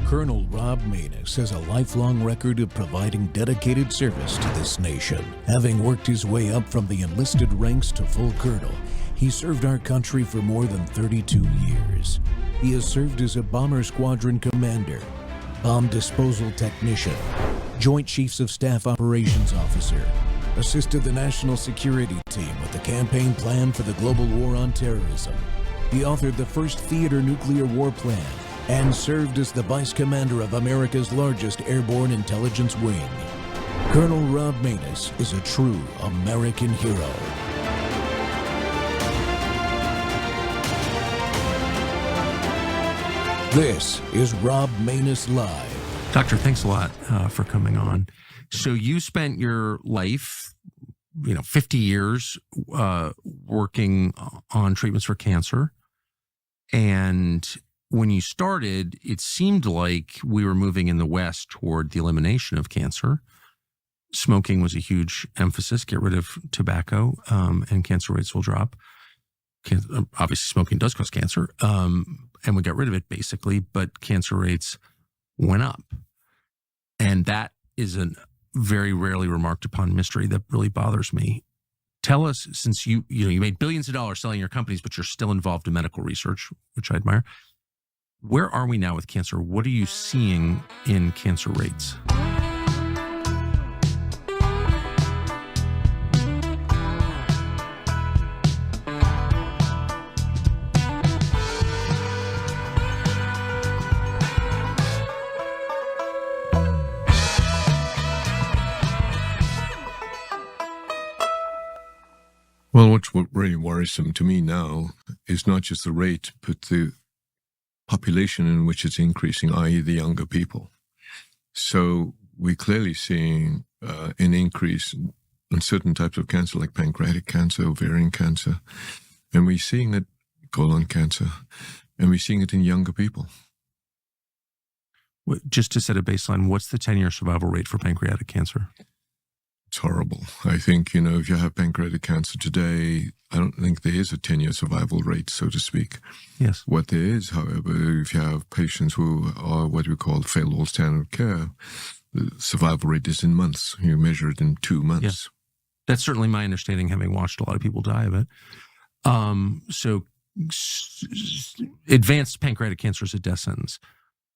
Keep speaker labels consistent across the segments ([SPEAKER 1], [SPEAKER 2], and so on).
[SPEAKER 1] Colonel Rob Maness has a lifelong record of providing dedicated service to this nation. Having worked his way up from the enlisted ranks to full colonel, he served our country for more than 32 years. He has served as a bomber squadron commander, bomb disposal technician, Joint Chiefs of Staff Operations Officer, assisted the National Security Team with the campaign plan for the global war on terrorism. He authored the first theater nuclear war plan and served as the Vice Commander of America's largest airborne intelligence wing. Colonel Rob Maness is a true American hero. This is Rob Maness Live.
[SPEAKER 2] Doctor, thanks a lot for coming on. So you spent your life, 50 years working on treatments for cancer. And when you started, it seemed like we were moving in the West toward the elimination of cancer. Smoking was a huge emphasis. Get rid of tobacco and cancer rates will drop. Obviously, smoking does cause cancer. And we got rid of it basically, but cancer rates went up. And that is a very rarely remarked upon mystery that really bothers me. Tell us, since you made billions of dollars selling your companies, but you're still involved in medical research, which I admire. Where are we now with cancer? What are you seeing in cancer rates?
[SPEAKER 3] Well, what's really worrisome to me now is not just the rate, but the population in which it's increasing, i.e. the younger people. So we're clearly seeing an increase in certain types of cancer, like pancreatic cancer, ovarian cancer, and we're seeing it, colon cancer, and we're seeing it in younger people.
[SPEAKER 2] Just to set a baseline, what's the 10-year survival rate for pancreatic cancer?
[SPEAKER 3] It's horrible. I think, if you have pancreatic cancer today, I don't think there is a 10-year survival rate, so to speak.
[SPEAKER 2] Yes.
[SPEAKER 3] What there is, however, if you have patients who are what we call failed all standard of care, the survival rate is in months. You measure it in 2 months.
[SPEAKER 2] Yes. That's certainly my understanding, having watched a lot of people die of it. So advanced pancreatic cancer is a death sentence.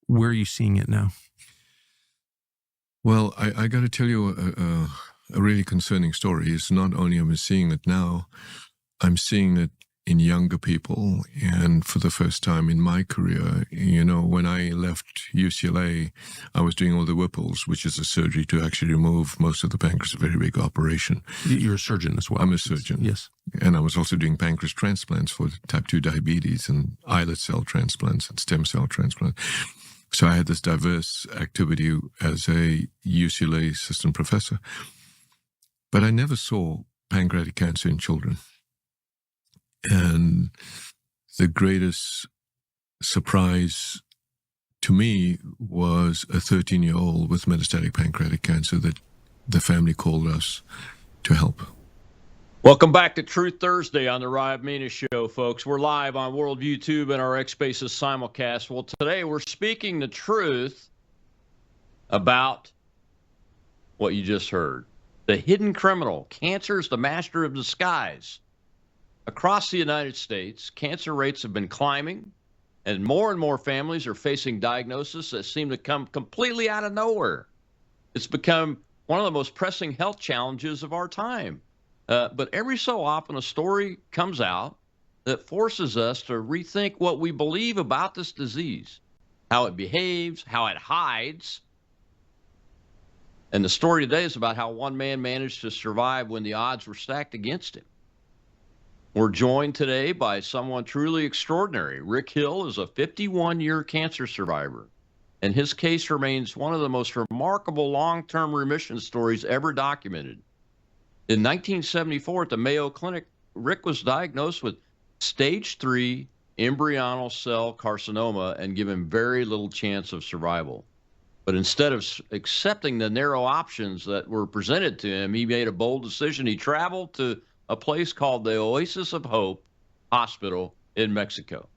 [SPEAKER 2] Where are you seeing it now?
[SPEAKER 3] Well, I got to tell you a really concerning story. It's not only am I seeing it now, I'm seeing it in younger people. And for the first time in my career, when I left UCLA, I was doing all the Whipples, which is a surgery to actually remove most of the pancreas, a very big operation.
[SPEAKER 2] You're a surgeon as well.
[SPEAKER 3] I'm a surgeon.
[SPEAKER 2] Yes.
[SPEAKER 3] And I was also doing pancreas transplants for type 2 diabetes and islet cell transplants and stem cell transplants. So I had this diverse activity as a UCLA assistant professor. But I never saw pancreatic cancer in children. And the greatest surprise to me was a 13-year-old with metastatic pancreatic cancer that the family called us to help.
[SPEAKER 4] Welcome back to Truth Thursday on the Rob Maness Show, folks. We're live on World YouTube and our X Spaces simulcast. Well, today we're speaking the truth about what you just heard. The hidden criminal. Cancer is the master of disguise. Across the United States, cancer rates have been climbing, and more families are facing diagnoses that seem to come completely out of nowhere. It's become one of the most pressing health challenges of our time. But every so often, a story comes out that forces us to rethink what we believe about this disease, how it behaves, how it hides. And the story today is about how one man managed to survive when the odds were stacked against him. We're joined today by someone truly extraordinary. Rick Hill is a 51-year cancer survivor, and his case remains one of the most remarkable long-term remission stories ever documented. In 1974 at the Mayo Clinic, Rick was diagnosed with stage 3 embryonal cell carcinoma and given very little chance of survival. But instead of accepting the narrow options that were presented to him, he made a bold decision. He traveled to a place called the Oasis of Hope Hospital in Mexico.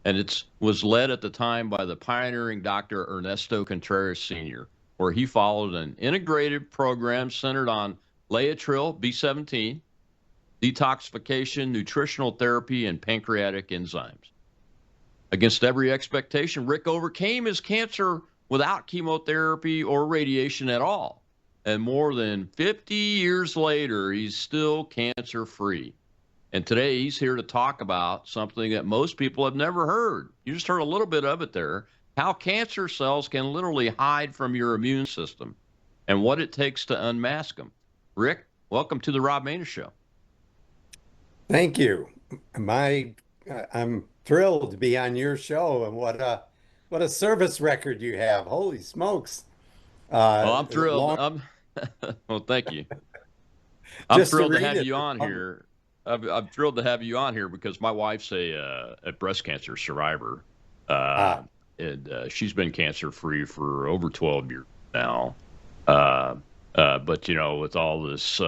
[SPEAKER 4] and it was led at the time by the pioneering Dr. Ernesto Contreras Sr., where he followed an integrated program centered on Laetrile B17, detoxification, nutritional therapy, and pancreatic enzymes. Against every expectation, Rick overcame his cancer without chemotherapy or radiation at all. And more than 50 years later, he's still cancer free. And today he's here to talk about something that most people have never heard. You just heard a little bit of it there, how cancer cells can literally hide from your immune system and what it takes to unmask them. Rick, welcome to the Rob Maness Show.
[SPEAKER 5] Thank you. I'm thrilled to be on your show, and what a service record you have. Holy smokes.
[SPEAKER 4] Well, I'm thrilled. Well, thank you. I'm thrilled to have you on here. I'm thrilled to have you on here because my wife's a breast cancer survivor, and she's been cancer free for over 12 years now. But with all this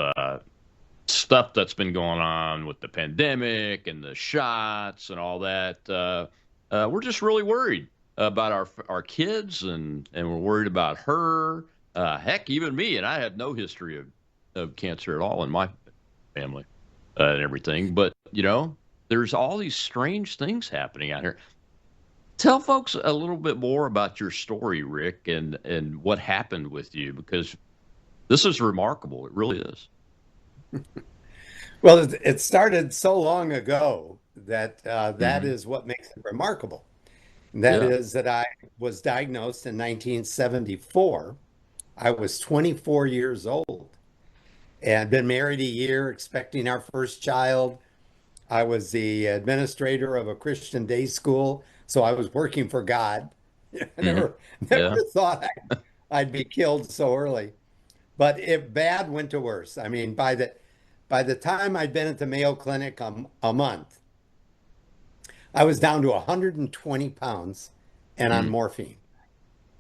[SPEAKER 4] stuff that's been going on with the pandemic and the shots and all that, we're just really worried about our kids, and we're worried about her. Heck, even me, and I have no history of cancer at all in my family and everything. But, there's all these strange things happening out here. Tell folks a little bit more about your story, Rick, and what happened with you, because this is remarkable. It really is.
[SPEAKER 5] Well, it started so long ago that that is what makes it remarkable. That is that I was diagnosed in 1974. I was 24 years old and been married a year, expecting our first child. I was the administrator of a Christian day school, so I was working for God. I never thought I'd be killed so early. But if bad went to worse. I mean, by the time I'd been at the Mayo Clinic a month, I was down to 120 pounds and on morphine.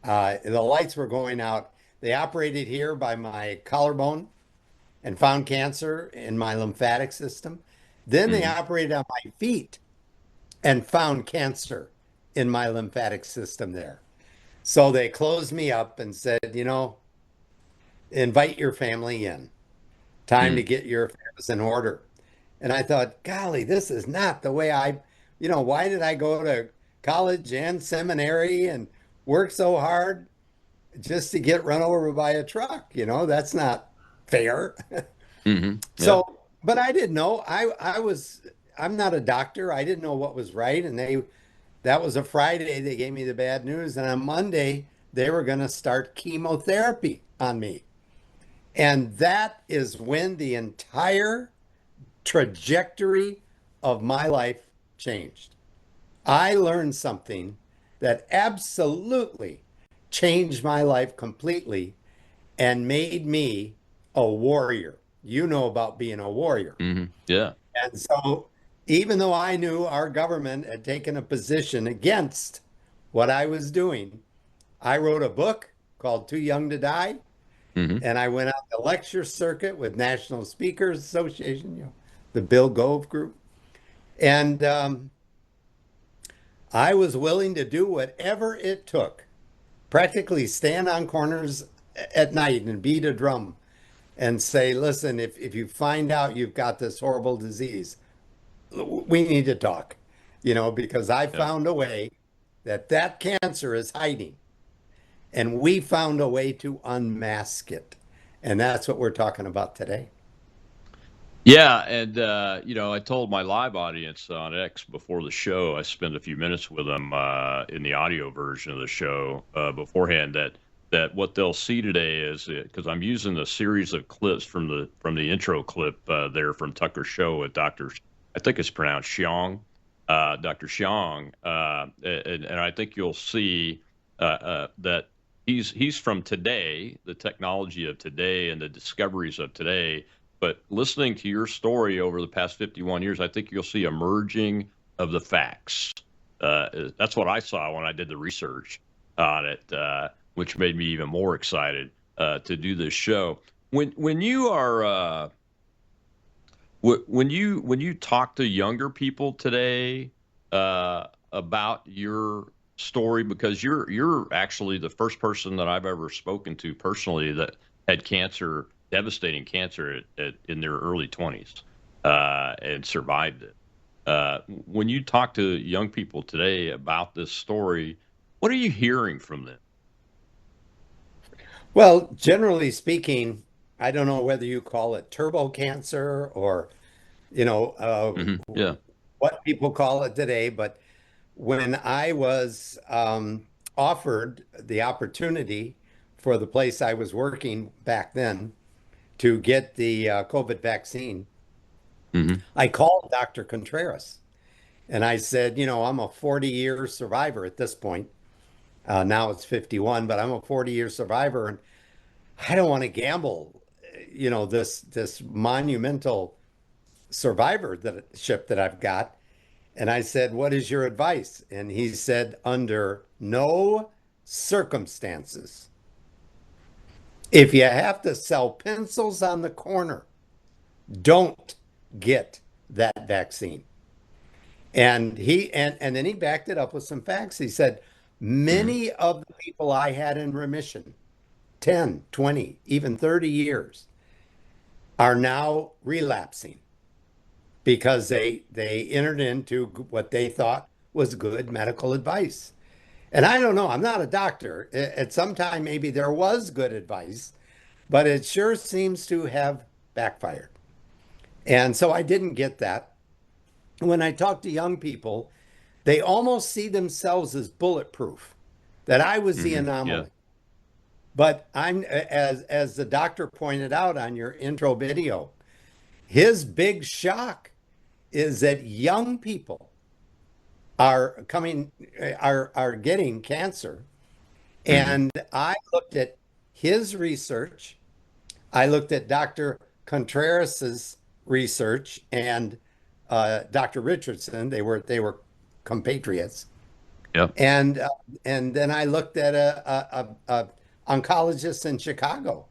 [SPEAKER 5] The lights were going out. They operated here by my collarbone and found cancer in my lymphatic system. Then they operated on my feet and found cancer in my lymphatic system there. So they closed me up and said, invite your family in. Time to get your affairs in order. And I thought, golly, this is not the way why did I go to college and seminary and work so hard just to get run over by a truck? That's not fair. So, but I didn't know. I'm not a doctor. I didn't know what was right. And that was a Friday. They gave me the bad news. And on Monday, they were going to start chemotherapy on me. And that is when the entire trajectory of my life changed. I learned something that absolutely changed my life completely and made me a warrior. You know about being a warrior.
[SPEAKER 4] Yeah.
[SPEAKER 5] And so even though I knew our government had taken a position against what I was doing, I wrote a book called Too Young to Die. And I went on the lecture circuit with National Speakers Association, the Bill Gove group. And I was willing to do whatever it took, practically stand on corners at night and beat a drum and say, listen, if you find out you've got this horrible disease, we need to talk, because I found a way that cancer is hiding. And we found a way to unmask it. And that's what we're talking about today.
[SPEAKER 4] Yeah. And, I told my live audience on X before the show, I spent a few minutes with them in the audio version of the show beforehand, that what they'll see today is, because I'm using a series of clips from the intro clip there from Tucker's show with I think it's pronounced Xiong, Dr. Xiong. And I think you'll see that he's from today, the technology of today and the discoveries of today. But listening to your story over the past 51 years, I think you'll see a merging of the facts. That's what I saw when I did the research on it, which made me even more excited to do this show. When you are when you talk to younger people today, about your story? Because you're actually the first person that I've ever spoken to personally that had cancer, devastating cancer, in their early 20s, and survived it. When you talk to young people today about this story, what are you hearing from them?
[SPEAKER 5] Well, generally speaking, I don't know whether you call it turbo cancer or, you know,
[SPEAKER 4] Yeah.
[SPEAKER 5] what people call it today, but when I was offered the opportunity for the place I was working back then to get the COVID vaccine,
[SPEAKER 4] Hmm.
[SPEAKER 5] I called Dr. Contreras and I said, you know, I'm a 40-year survivor at this point. Now it's 51, but I'm a 40-year survivor and I don't want to gamble, you know, this monumental survivorship that I've got. And I said, what is your advice? And he said, under no circumstances, if you have to sell pencils on the corner, don't get that vaccine. And then he backed it up with some facts. He said,
[SPEAKER 4] Hmm.
[SPEAKER 5] many of the people I had in remission, 10, 20, even 30 years, are now relapsing because they entered into what they thought was good medical advice. And I don't know, I'm not a doctor. At some time, maybe there was good advice, but it sure seems to have backfired. And so I didn't get that. When I talk to young people, they almost see themselves as bulletproof, that I was the
[SPEAKER 4] Hmm. Yeah.
[SPEAKER 5] anomaly. But I'm, as the doctor pointed out on your intro video, his big shock is that young people are coming are getting cancer.
[SPEAKER 4] Hmm.
[SPEAKER 5] And I looked at his research. I looked at Dr. Contreras's research and Dr. Richardson. They were compatriots.
[SPEAKER 4] Yep.
[SPEAKER 5] And then I looked at a oncologist in Chicago,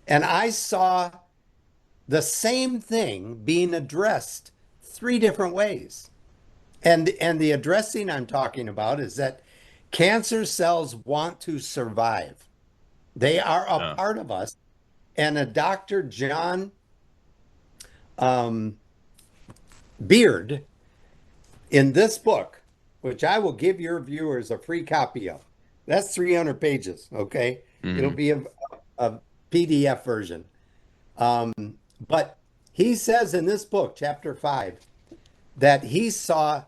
[SPEAKER 5] and I saw the same thing being addressed three different ways. And the addressing I'm talking about is that cancer cells want to survive. They are a
[SPEAKER 4] Uh,
[SPEAKER 5] part of us. And a Dr. John um, Beard in this book, which I will give your viewers a free copy of. That's 300 pages, okay? It'll
[SPEAKER 4] hmm.
[SPEAKER 5] be a PDF version. Um, but he says in this book, chapter 5, that he saw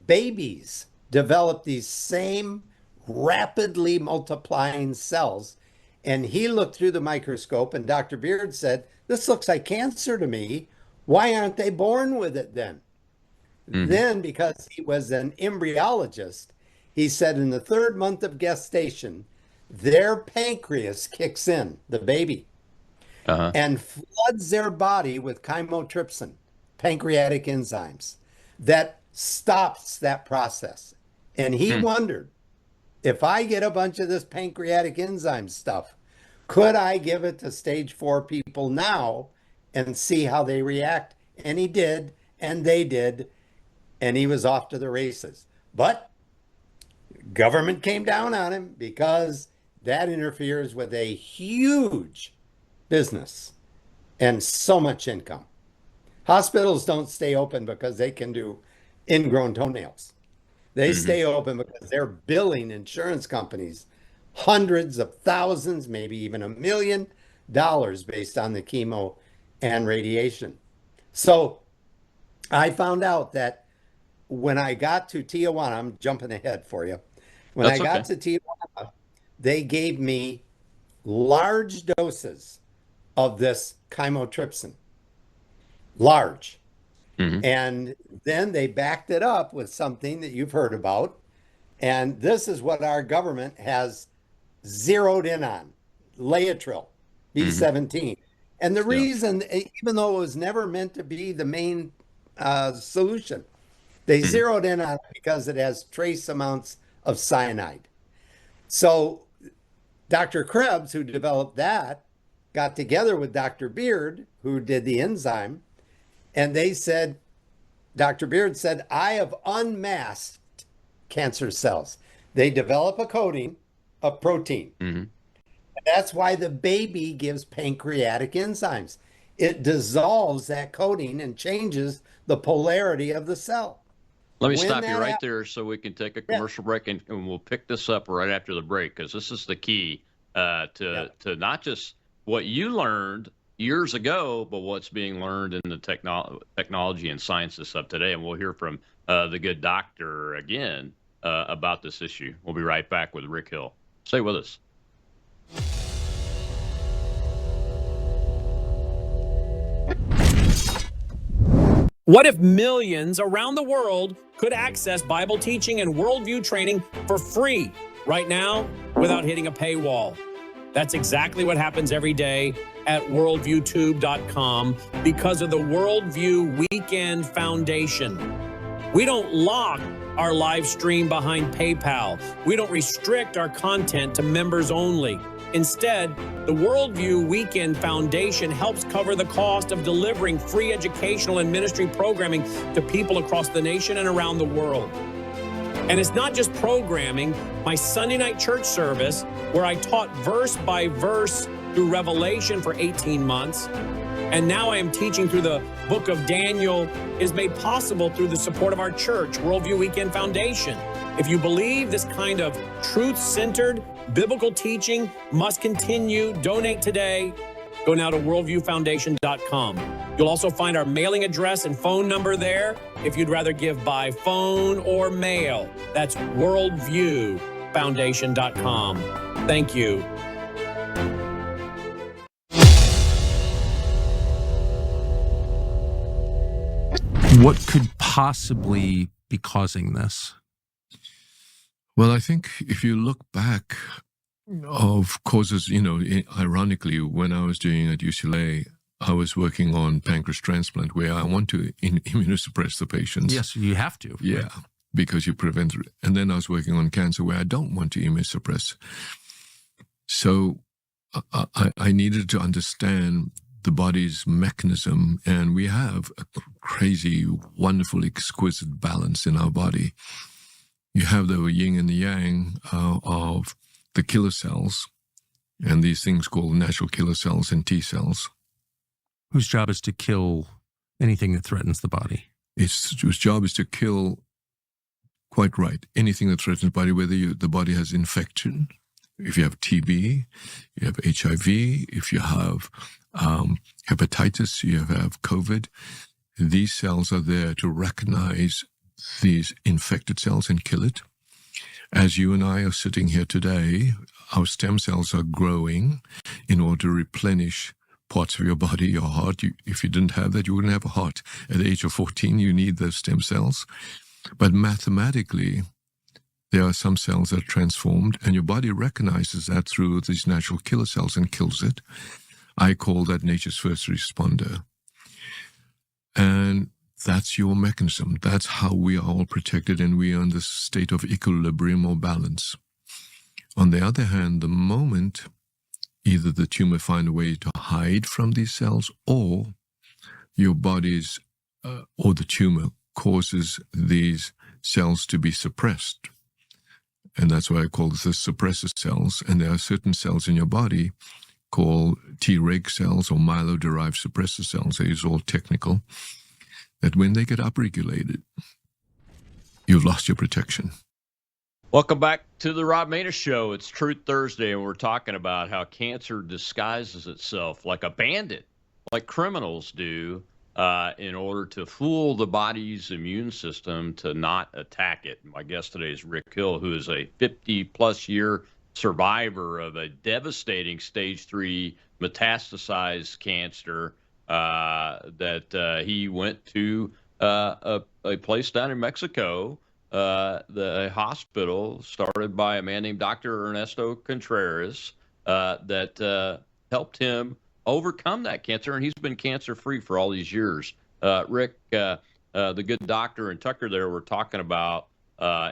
[SPEAKER 5] babies develop these same rapidly multiplying cells. And he looked through the microscope, and Dr. Beard said, this looks like cancer to me. Why aren't they born with it then?
[SPEAKER 4] Hmm.
[SPEAKER 5] Then, because he was an embryologist, he said in the third month of gestation, their pancreas kicks in, the baby,
[SPEAKER 4] Uh-huh.
[SPEAKER 5] and floods their body with chymotrypsin, pancreatic enzymes, that stops that process. And he
[SPEAKER 4] Hmm.
[SPEAKER 5] wondered, if I get a bunch of this pancreatic enzyme stuff, could I give it to stage 4 people now and see how they react? And he did, and they did, and he was off to the races. But government came down on him because that interferes with a huge business and so much income. Hospitals don't stay open because they can do ingrown toenails. They
[SPEAKER 4] Hmm.
[SPEAKER 5] stay open because they're billing insurance companies hundreds of thousands, maybe even $1 million based on the chemo and radiation. So I found out that when I got to Tijuana, I'm jumping ahead for you. When I
[SPEAKER 4] That's
[SPEAKER 5] got
[SPEAKER 4] okay.
[SPEAKER 5] to Tijuana, they gave me large doses of this chymotrypsin, large.
[SPEAKER 4] Hmm.
[SPEAKER 5] And then they backed it up with something that you've heard about. And this is what our government has zeroed in on, Laetrile,
[SPEAKER 4] Hmm.
[SPEAKER 5] B17. And the
[SPEAKER 4] Yeah.
[SPEAKER 5] reason, even though it was never meant to be the main solution, they
[SPEAKER 4] Hmm.
[SPEAKER 5] zeroed in on it because it has trace amounts of cyanide. So Dr. Krebs, who developed that, got together with Dr. Beard, who did the enzyme, and they said, Dr. Beard said, I have unmasked cancer cells. They develop a coating of protein.
[SPEAKER 4] Mm-hmm.
[SPEAKER 5] That's why the baby gives pancreatic enzymes. It dissolves that coating and changes the polarity of the cell.
[SPEAKER 4] Let me
[SPEAKER 5] When
[SPEAKER 4] stop you
[SPEAKER 5] that
[SPEAKER 4] right
[SPEAKER 5] hap-
[SPEAKER 4] there so we can take a
[SPEAKER 5] Yeah.
[SPEAKER 4] commercial break, and we'll pick this up right after the break, because this is the key to not just what you learned years ago, but what's being learned in the technology and sciences of today. And we'll hear from the good doctor again about this issue. We'll be right back with Rick Hill. Stay with us.
[SPEAKER 6] What if millions around the world could access Bible teaching and worldview training for free right now without hitting a paywall? That's exactly what happens every day at worldviewtube.com because of the Worldview Weekend Foundation. We don't lock our live stream behind PayPal. We don't restrict our content to members only. Instead, the Worldview Weekend Foundation helps cover the cost of delivering free educational and ministry programming to people across the nation and around the world. And it's not just programming. My Sunday night church service, where I taught verse by verse through Revelation for 18 months, and now I am teaching through the book of Daniel, is made possible through the support of our church, Worldview Weekend Foundation. If you believe this kind of truth-centered biblical teaching must continue, donate today. Go now to worldviewfoundation.com. You'll also find our mailing address and phone number there if you'd rather give by phone or mail. That's worldviewfoundation.com. Thank you.
[SPEAKER 2] What could possibly be causing this?
[SPEAKER 3] Well, I think if you look back of causes, ironically, when I was doing at UCLA, I was working on pancreas transplant where I want to immunosuppress the patients.
[SPEAKER 2] Yes, you have to.
[SPEAKER 3] Yeah, because you prevent it. And then I was working on cancer where I don't want to immunosuppress. So I needed to understand the body's mechanism, and we have a crazy, wonderful, exquisite balance in our body. You have the yin and the yang of the killer cells, and these things called natural killer cells and T cells.
[SPEAKER 2] Whose job is to kill anything that threatens the body?
[SPEAKER 3] Whose job is to kill, quite right, anything that threatens the body, whether the body has infection, if you have TB, you have HIV, if you have hepatitis, you have COVID. These cells are there to recognize these infected cells and kill it. As you and I are sitting here today, our stem cells are growing in order to replenish parts of your body, your heart. If you didn't have that, you wouldn't have a heart. At the age of 14, you need those stem cells. But mathematically, there are some cells that are transformed, and your body recognizes that through these natural killer cells and kills it. I call that nature's first responder. And that's your mechanism. That's how we are all protected, and we are in this state of equilibrium or balance. On the other hand, the moment either the tumor finds a way to hide from these cells, or your body's or the tumor causes these cells to be suppressed. And that's why I call this the suppressor cells. And there are certain cells in your body called Treg cells or myeloid-derived suppressor cells. These are all technical. That when they get upregulated, you've lost your protection.
[SPEAKER 4] Welcome back to the Rob Maness Show. It's Truth Thursday, and we're talking about how cancer disguises itself like a bandit, like criminals do, in order to fool the body's immune system to not attack it. My guest today is Rick Hill, who is a 50-plus year survivor of a devastating stage 3 metastasized cancer that he went to a place down in Mexico, the hospital started by a man named Dr. Ernesto Contreras that helped him overcome that cancer, and he's been cancer-free for all these years. Rick, the good doctor and Tucker there were talking about,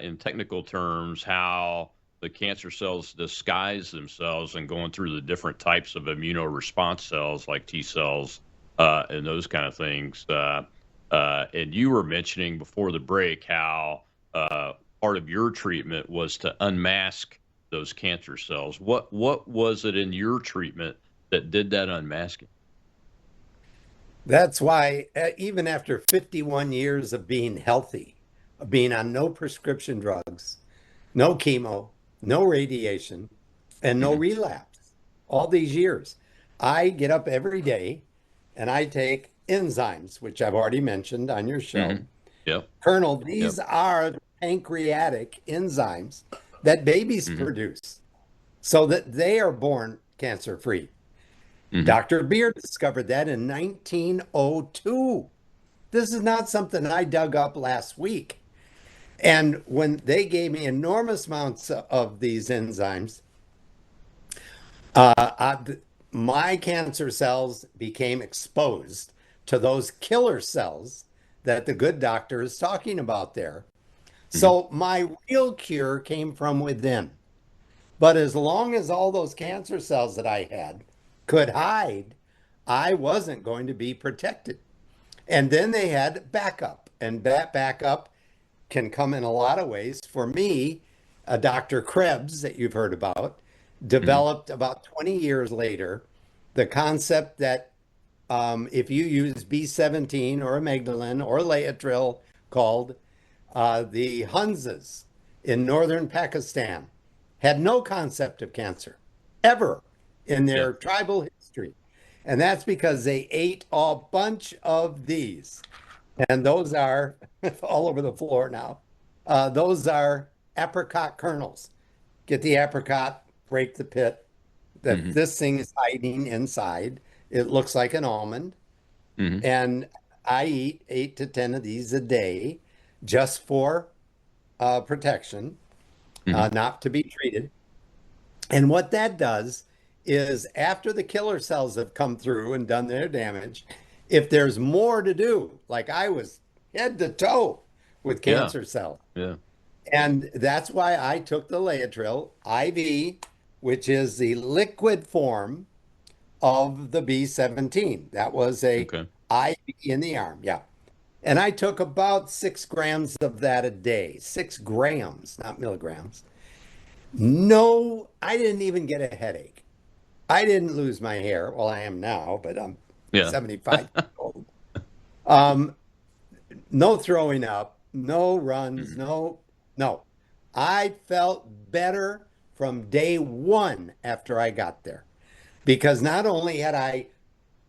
[SPEAKER 4] in technical terms, how the cancer cells disguise themselves and going through the different types of immunoresponse cells like T cells, and those kind of things. And you were mentioning before the break how part of your treatment was to unmask those cancer cells. What was it in your treatment that did that unmasking?
[SPEAKER 5] That's why, even after 51 years of being healthy, of being on no prescription drugs, no chemo, no radiation, and no
[SPEAKER 4] Mhm.
[SPEAKER 5] relapse, all these years, I get up every day and I take enzymes, which I've already mentioned on your show.
[SPEAKER 4] Mhm. Yep.
[SPEAKER 5] Colonel,
[SPEAKER 4] Yep.
[SPEAKER 5] these are the pancreatic enzymes that babies
[SPEAKER 4] Mhm.
[SPEAKER 5] produce so that they are born cancer free.
[SPEAKER 4] Mhm.
[SPEAKER 5] Dr. Beard discovered that in 1902. This is not something I dug up last week. And when they gave me enormous amounts of these enzymes, my cancer cells became exposed to those killer cells that the good doctor is talking about there.
[SPEAKER 4] Mhm.
[SPEAKER 5] So my real cure came from within. But as long as all those cancer cells that I had could hide, I wasn't going to be protected. And then they had backup, and that backup can come in a lot of ways. For me, Dr. Krebs, that you've heard about,
[SPEAKER 4] Mhm.
[SPEAKER 5] developed about 20 years later the concept that if you use B17 or amygdalin or Laetrile, called the Hunzas in northern Pakistan, had no concept of cancer ever in
[SPEAKER 4] Yeah.
[SPEAKER 5] their tribal history. And that's because they ate a bunch of these. And those are all over the floor now. Those are apricot kernels. Get the apricot, break the pit that
[SPEAKER 4] Mhm.
[SPEAKER 5] this thing is hiding inside. It looks like an almond.
[SPEAKER 4] Mhm.
[SPEAKER 5] And I eat 8 to 10 of these a day just for protection,
[SPEAKER 4] Mhm.
[SPEAKER 5] not to be treated. And what that does is after the killer cells have come through and done their damage, if there's more to do, like I was head to toe with
[SPEAKER 4] Yeah.
[SPEAKER 5] cancer cells.
[SPEAKER 4] Yeah.
[SPEAKER 5] And that's why I took the Laetrile IV, which is the liquid form of the B17. That was a
[SPEAKER 4] Okay.
[SPEAKER 5] IV in the arm. Yeah. And I took about 6 grams of that a day, 6 grams, not milligrams. No, I didn't even get a headache. I didn't lose my hair. Well, I am now, but I'm
[SPEAKER 4] Yeah.
[SPEAKER 5] 75 years old. Um, no throwing up, no runs,
[SPEAKER 4] Mhm.
[SPEAKER 5] no. I felt better from day one after I got there because not only had I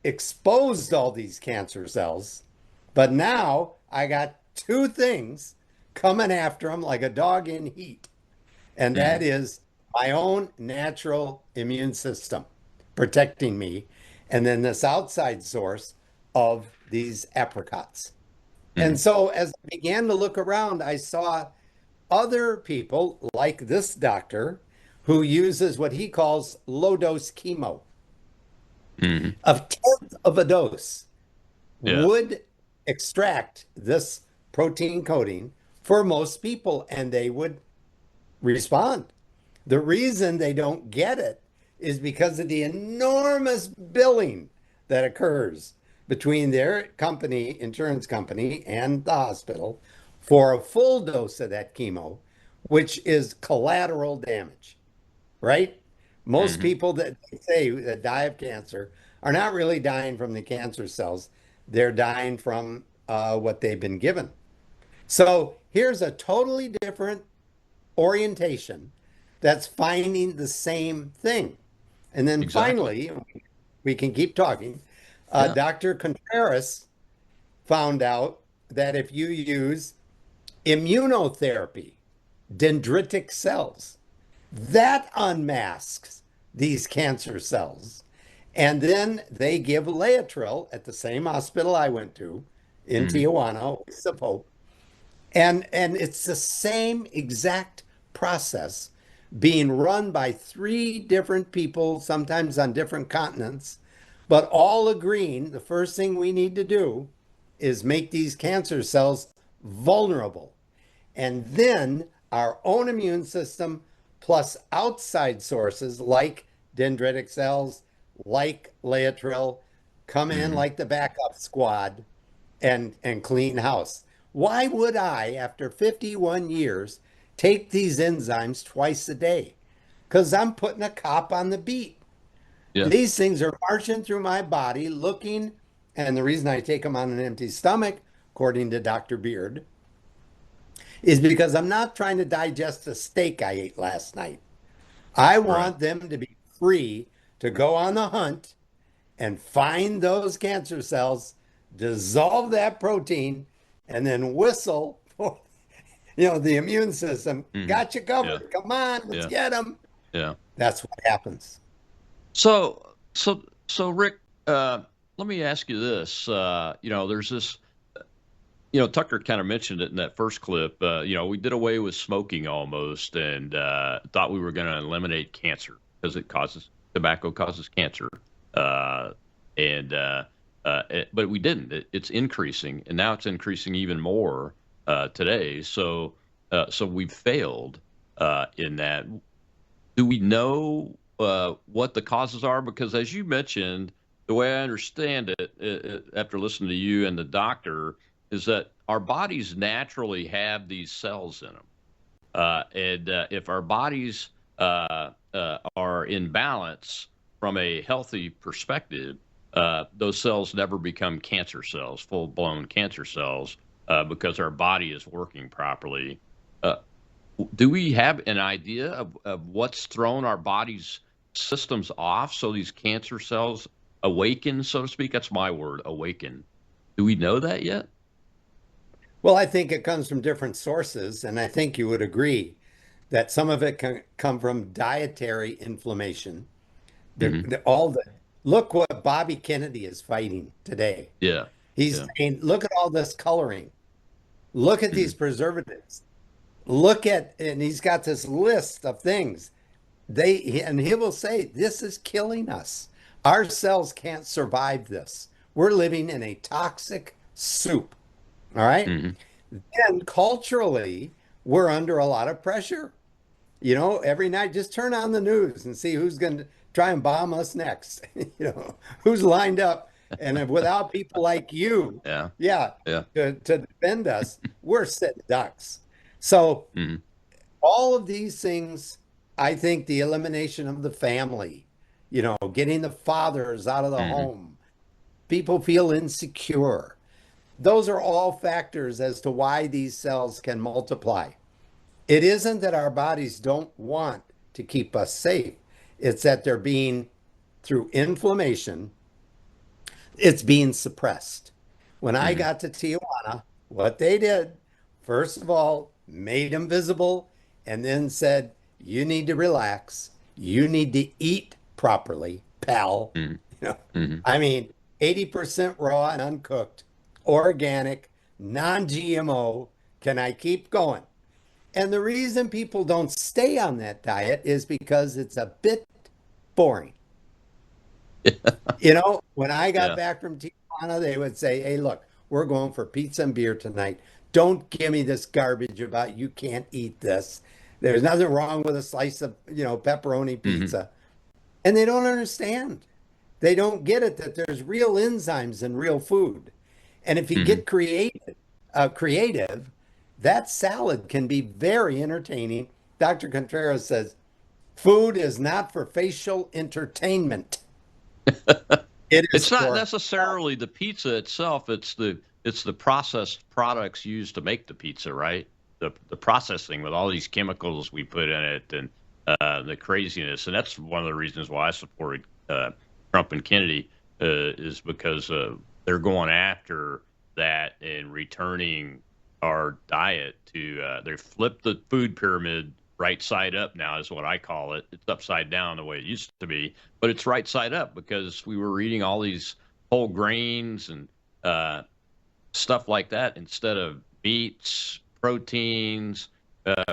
[SPEAKER 5] exposed all these cancer cells, but now I got two things coming after them like a dog in heat. And that
[SPEAKER 4] Mhm.
[SPEAKER 5] is my own natural immune system protecting me, and then this outside source of these apricots. And
[SPEAKER 4] Mhm.
[SPEAKER 5] so as I began to look around, I saw other people like this doctor who uses what he calls low dose chemo.
[SPEAKER 4] Mhm.
[SPEAKER 5] A tenth of a dose
[SPEAKER 4] Yeah.
[SPEAKER 5] would extract this protein coating for most people, and they would respond. The reason they don't get it is because of the enormous billing that occurs between their company, insurance company, and the hospital for a full dose of that chemo, which is collateral damage, right? Most
[SPEAKER 4] Mhm.
[SPEAKER 5] people that say that die of cancer are not really dying from the cancer cells. They're dying from what they've been given. So here's a totally different orientation that's finding the same thing. And then
[SPEAKER 4] Exactly.
[SPEAKER 5] finally, we can keep talking.
[SPEAKER 4] Yeah.
[SPEAKER 5] Dr. Contreras found out that if you use immunotherapy, dendritic cells, that unmasks these cancer cells. And then they give Laetrile at the same hospital I went to in
[SPEAKER 4] Mhm.
[SPEAKER 5] Tijuana, of Hope. And it's the same exact process being run by three different people, sometimes on different continents, but all agreeing the first thing we need to do is make these cancer cells vulnerable. And then our own immune system plus outside sources like dendritic cells, like Laetrile, come in
[SPEAKER 4] Mhm.
[SPEAKER 5] like the backup squad and clean house. Why would I, after 51 years, take these enzymes twice a day because I'm putting a cop on the beat.
[SPEAKER 4] Yeah.
[SPEAKER 5] These things are marching through my body looking, and the reason I take them on an empty stomach, according to Dr. Beard, is because I'm not trying to digest a steak I ate last night. I want them to be free to go on the hunt and find those cancer cells, dissolve that protein, and then whistle for, the immune system. Got you covered.
[SPEAKER 4] Yeah.
[SPEAKER 5] Come on, let's get them.
[SPEAKER 4] Yeah.
[SPEAKER 5] That's what happens.
[SPEAKER 4] So Rick, let me ask you this. There's this, Tucker kind of mentioned it in that first clip. We did away with smoking almost and thought we were going to eliminate cancer because tobacco causes cancer. But we didn't. It's increasing, and now it's increasing even more today. So we've failed in that. Do we know what the causes are? Because as you mentioned, the way I understand it, after listening to you and the doctor, is that our bodies naturally have these cells in them. And if our bodies are in balance from a healthy perspective, those cells never become cancer cells, full-blown cancer cells, because our body is working properly. Do we have an idea of what's thrown our body's systems off so these cancer cells awaken, so to speak? That's my word, awaken. Do we know that yet?
[SPEAKER 5] Well, I think it comes from different sources, and I think you would agree that some of it can come from dietary inflammation. Look what Bobby Kennedy is fighting today.
[SPEAKER 4] Yeah.
[SPEAKER 5] He's saying, look at all this coloring. Look at these preservatives. And he's got this list of things. And he will say, this is killing us. Our cells can't survive this. We're living in a toxic soup. All right. Then culturally, we're under a lot of pressure. Every night, just turn on the news and see who's going to try and bomb us next. Who's lined up. And without people like you, to defend us, we're sitting ducks. So all of these things, I think the elimination of the family, getting the fathers out of the home, people feel insecure. Those are all factors as to why these cells can multiply. It isn't that our bodies don't want to keep us safe. It's that they're being, through inflammation, it's being suppressed. When I got to Tijuana, what they did, first of all, made them visible and then said, you need to relax. You need to eat properly, pal. I mean, 80% raw and uncooked, organic, non-GMO. Can I keep going? And the reason people don't stay on that diet is because it's a bit boring. When I got back from Tijuana, they would say, hey, look, we're going for pizza and beer tonight. Don't give me this garbage about you can't eat this. There's nothing wrong with a slice of, pepperoni pizza. And they don't understand. They don't get it that there's real enzymes in real food. And if you get creative, that salad can be very entertaining. Dr. Contreras says, food is not for facial entertainment.
[SPEAKER 4] It's not necessarily the pizza itself. It's the processed products used to make the pizza, right? The processing with all these chemicals we put in it and the craziness. And that's one of the reasons why I supported Trump and Kennedy is because they're going after that and returning our diet to they flipped the food pyramid right side up now is what I call it. It's upside down the way it used to be, but it's right side up because we were eating all these whole grains and stuff like that instead of meats, proteins,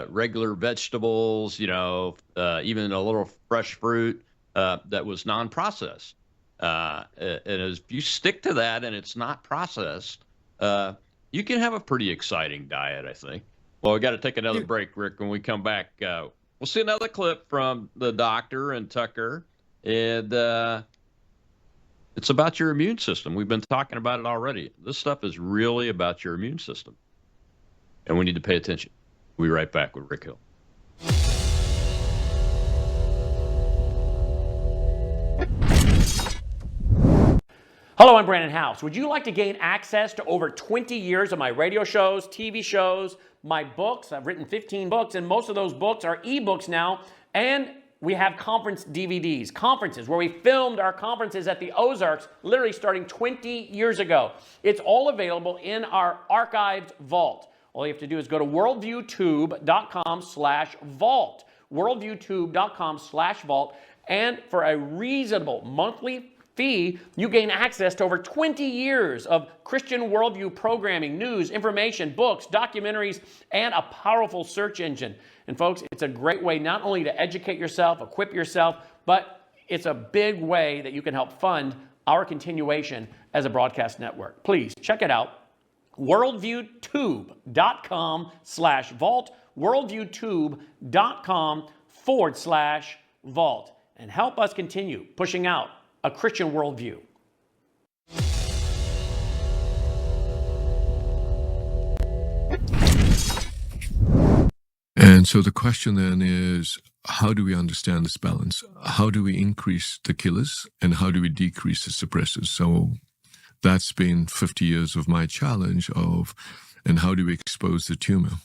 [SPEAKER 4] regular vegetables, even a little fresh fruit that was non-processed. And if you stick to that and it's not processed, you can have a pretty exciting diet, I think. Well, we got to take another break, Rick. When we come back, we'll see another clip from the doctor and Tucker. And it's about your immune system. We've been talking about it already. This stuff is really about your immune system. And we need to pay attention. We'll be right back with Rick Hill.
[SPEAKER 6] Hello, I'm Brandon House. Would you like to gain access to over 20 years of my radio shows, TV shows, my books? I've written 15 books, and most of those books are ebooks now. And we have conference DVDs, conferences where we filmed our conferences at the Ozarks, literally starting 20 years ago. It's all available in our archived vault. All you have to do is go to worldviewtube.com/vault, worldviewtube.com/vault, and for a reasonable monthly fee, you gain access to over 20 years of Christian worldview programming, news, information, books, documentaries, and a powerful search engine. And folks, it's a great way not only to educate yourself, equip yourself, but it's a big way that you can help fund our continuation as a broadcast network. Please check it out. worldviewtube.com/vault, worldviewtube.com/vault, and help us continue pushing out a Christian worldview.
[SPEAKER 3] And so the question then is, how do we understand this balance? How do we increase the killers and how do we decrease the suppressors? So that's been 50 years of my challenge of, and how do we expose the tumor?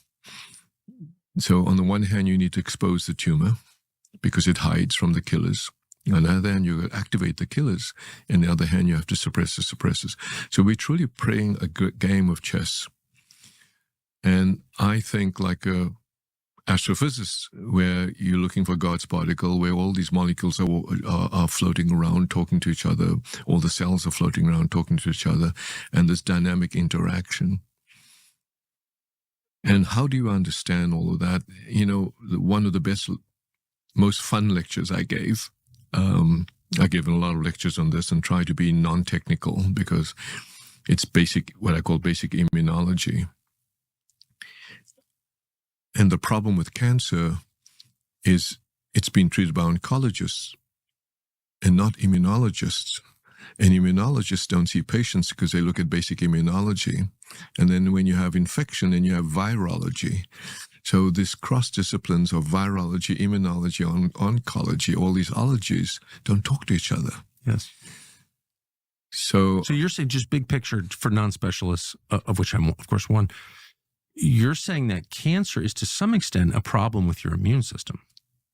[SPEAKER 3] So on the one hand, you need to expose the tumor because it hides from the killers. On the other hand, you activate the killers. On the other hand, you have to suppress the suppressors. So we're truly playing a good game of chess. And I think like a astrophysicist, where you're looking for God's particle, where all these molecules are floating around, talking to each other, all the cells are floating around, talking to each other, and this dynamic interaction. And how do you understand all of that? You know, one of the best, most fun lectures I gave, I've given a lot of lectures on this and try to be non-technical because it's basic, what I call basic immunology. And the problem with cancer is it's been treated by oncologists and not immunologists. And immunologists don't see patients because they look at basic immunology. And then when you have infection, then you have virology. So this cross disciplines of virology, immunology, oncology, all these ologies don't talk to each other.
[SPEAKER 2] Yes.
[SPEAKER 3] So
[SPEAKER 2] you're saying, just big picture for non-specialists, of which I'm, of course, one, you're saying that cancer is to some extent a problem with your immune system.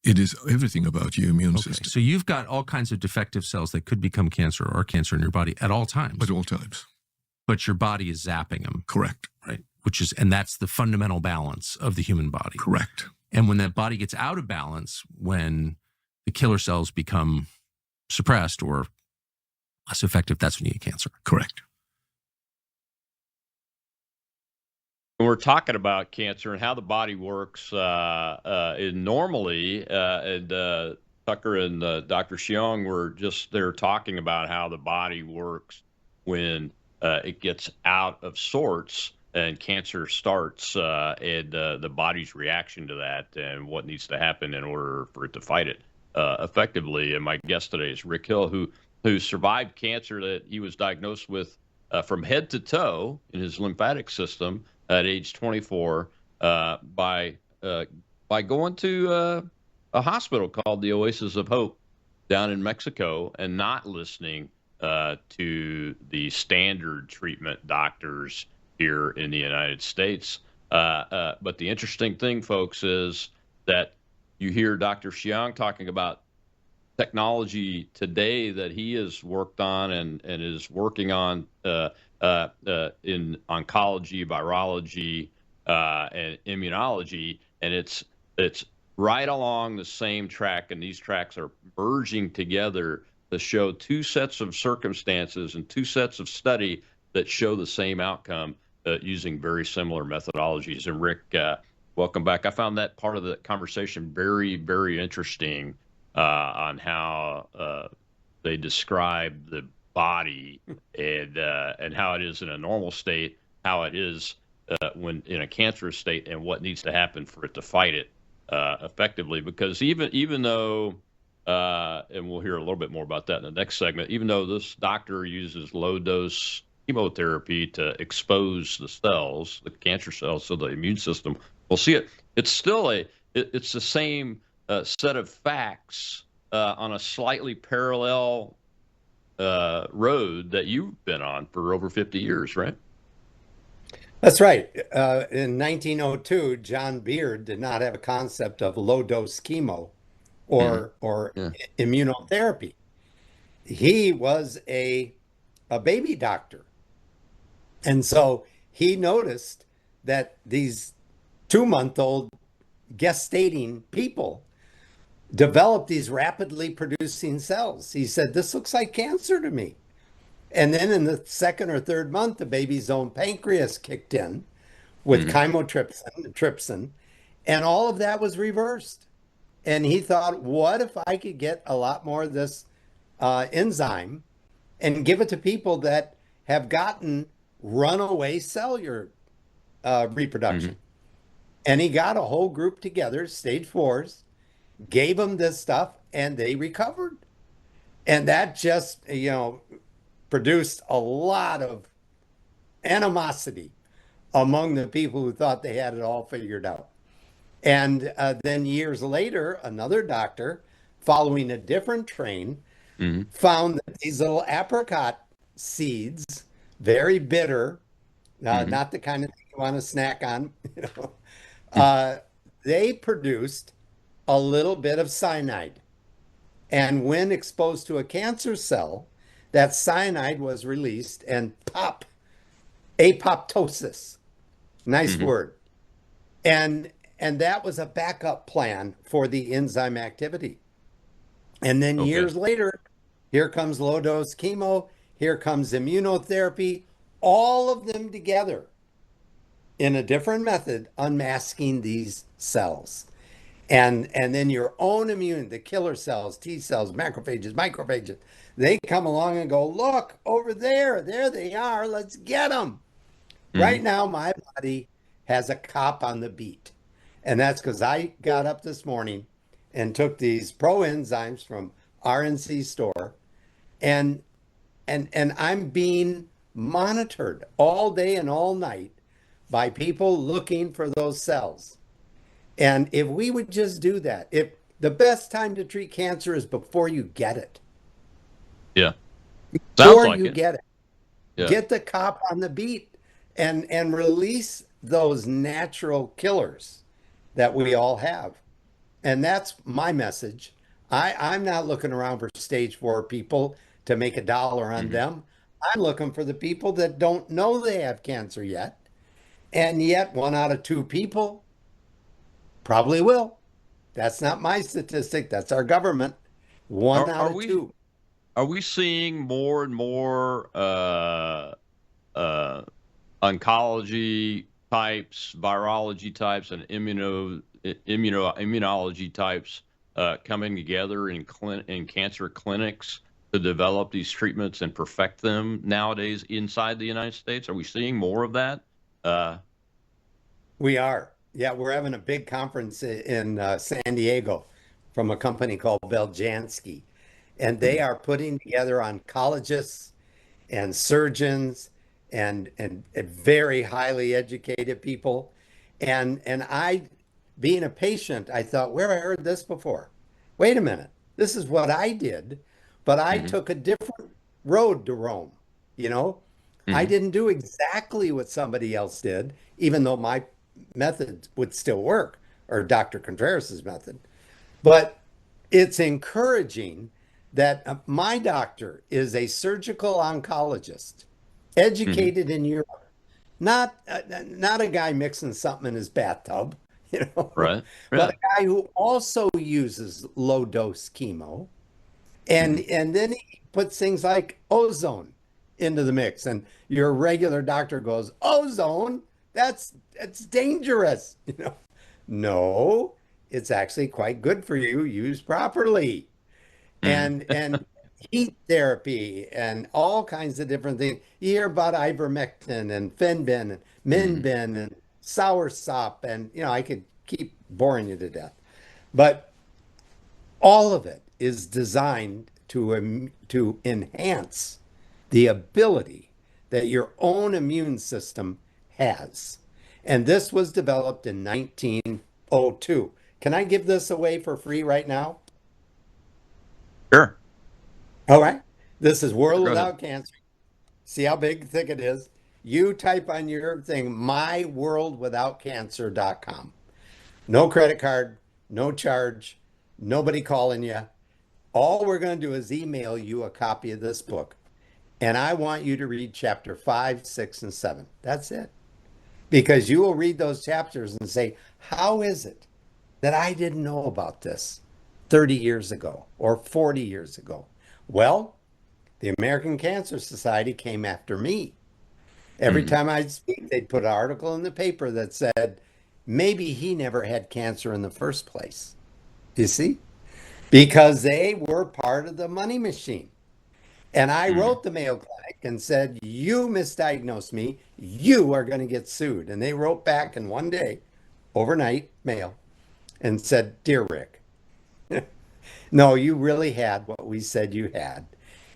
[SPEAKER 3] it is everything about your immune system.
[SPEAKER 2] So you've got all kinds of defective cells that could become cancer or cancer in your body at all times.
[SPEAKER 3] At all times.
[SPEAKER 2] But your body is zapping them.
[SPEAKER 3] Correct.
[SPEAKER 2] Right. And that's the fundamental balance of the human body.
[SPEAKER 3] Correct.
[SPEAKER 2] And when that body gets out of balance, when the killer cells become suppressed or less effective, that's when you get cancer.
[SPEAKER 3] Correct.
[SPEAKER 4] When we're talking about cancer and how the body works, normally, Tucker and Dr. Xiong were just there talking about how the body works when it gets out of sorts and cancer starts, and the body's reaction to that and what needs to happen in order for it to fight it effectively. And my guest today is Rick Hill, who survived cancer that he was diagnosed with from head to toe in his lymphatic system at age 24 by going to a hospital called the Oasis of Hope down in Mexico and not listening to the standard treatment doctors here in the United States. But the interesting thing, folks, is that you hear Dr. Xiong talking about technology today that he has worked on and is working on in oncology, virology, and immunology, and it's right along the same track, and these tracks are merging together to show two sets of circumstances and two sets of study that show the same outcome using very similar methodologies. And Rick, welcome back. I found that part of the conversation very, very interesting on how they describe the body and how it is in a normal state, how it is when in a cancerous state, and what needs to happen for it to fight it effectively. Because even though, and we'll hear a little bit more about that in the next segment, even though this doctor uses low dose chemotherapy to expose the cells, the cancer cells, so the immune system will see it, it's still it's the same set of facts on a slightly parallel road that you've been on for over 50 years, right?
[SPEAKER 5] That's right. In 1902, John Beard did not have a concept of low dose chemo or
[SPEAKER 4] Yeah.
[SPEAKER 5] immunotherapy. He was a baby doctor. And so he noticed that these 2-month-old gestating people developed these rapidly producing cells. He said, "This looks like cancer to me." And then in the second or third month, the baby's own pancreas kicked in with chymotrypsin, trypsin, and all of that was reversed. And he thought, what if I could get a lot more of this enzyme and give it to people that have gotten runaway cellular reproduction? And he got a whole group together, stage 4s, gave them this stuff, and they recovered. And that just, produced a lot of animosity among the people who thought they had it all figured out. And then years later, another doctor, following a different train, found that these little apricot seeds, very bitter, not the kind of thing you want to snack on, they produced a little bit of cyanide. And when exposed to a cancer cell, that cyanide was released and apoptosis, nice word. And that was a backup plan for the enzyme activity. And then years later, here comes low dose chemo, here comes immunotherapy, all of them together in a different method, unmasking these cells. And then your own immune, the killer cells, T cells, macrophages, microphages, they come along and go, look, over there they are, let's get them. Right now, my body has a cop on the beat. And that's because I got up this morning and took these pro enzymes from RNC store, and I'm being monitored all day and all night by people looking for those cells. And if we would just do that, if the best time to treat cancer is before you get it.
[SPEAKER 4] Yeah.
[SPEAKER 5] Before like you get it. Yeah. Get the cop on the beat and release those natural killers that we all have. And that's my message. I'm not looking around for stage 4 people to make $1 on them. I'm looking for the people that don't know they have cancer yet. And yet 1 out of 2 people probably will. That's not my statistic. That's our government. 1 out of 2.
[SPEAKER 4] Are we seeing more and more oncology types, virology types, and immunology types coming together in cancer clinics to develop these treatments and perfect them nowadays inside the United States? Are we seeing more of that?
[SPEAKER 5] We are. Yeah, we're having a big conference in San Diego from a company called Beljanski. And they are putting together oncologists and surgeons and very highly educated people. And I, being a patient, I thought, where have I heard this before? Wait a minute. This is what I did, but I took a different road to Rome. I didn't do exactly what somebody else did, even though my method would still work, or Dr. Contreras's method. But it's encouraging that my doctor is a surgical oncologist, educated in Europe, not a guy mixing something in his bathtub,
[SPEAKER 4] right?
[SPEAKER 5] But a guy who also uses low dose chemo, and then he puts things like ozone into the mix, and your regular doctor goes, ozone? That's dangerous. No, it's actually quite good for you, used properly. And heat therapy and all kinds of different things. You hear about ivermectin and fenbin and minbin and soursop, and I could keep boring you to death. But all of it is designed to enhance the ability that your own immune system has. And this was developed in 02. Can I give this away for free right now?
[SPEAKER 4] Sure.
[SPEAKER 5] All right. This is World
[SPEAKER 4] Go ahead.
[SPEAKER 5] Without Cancer. See how big thick it is? You type on your thing, myworldwithoutcancer.com. No credit card, no charge, nobody calling you. All we're going to do is email you a copy of this book. And I want you to read chapter 5, 6, and 7. That's it. Because you will read those chapters and say, how is it that I didn't know about this 30 years ago or 40 years ago? Well, the American Cancer Society came after me. Every time I'd speak, they'd put an article in the paper that said, maybe he never had cancer in the first place. You see? Because they were part of the money machine. And I wrote the Mayo Clinic and said, you misdiagnosed me. You are going to get sued. And they wrote back in one day, overnight mail, and said, dear Rick, no, you really had what we said you had.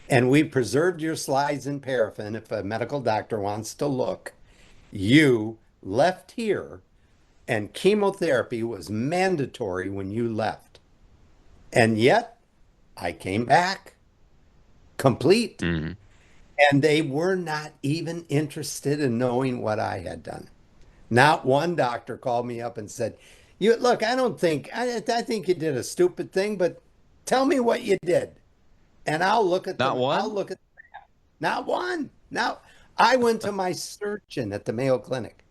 [SPEAKER 5] And we preserved your slides in paraffin. If a medical doctor wants to look, you left here and chemotherapy was mandatory when you left. And yet I came back complete. And they were not even interested in knowing what I had done. Not one doctor called me up and said, "You look, I think you did a stupid thing, but tell me what you did." And I'll look at
[SPEAKER 4] Not one?
[SPEAKER 5] I'll look at not one. Now, I went to my surgeon at the Mayo Clinic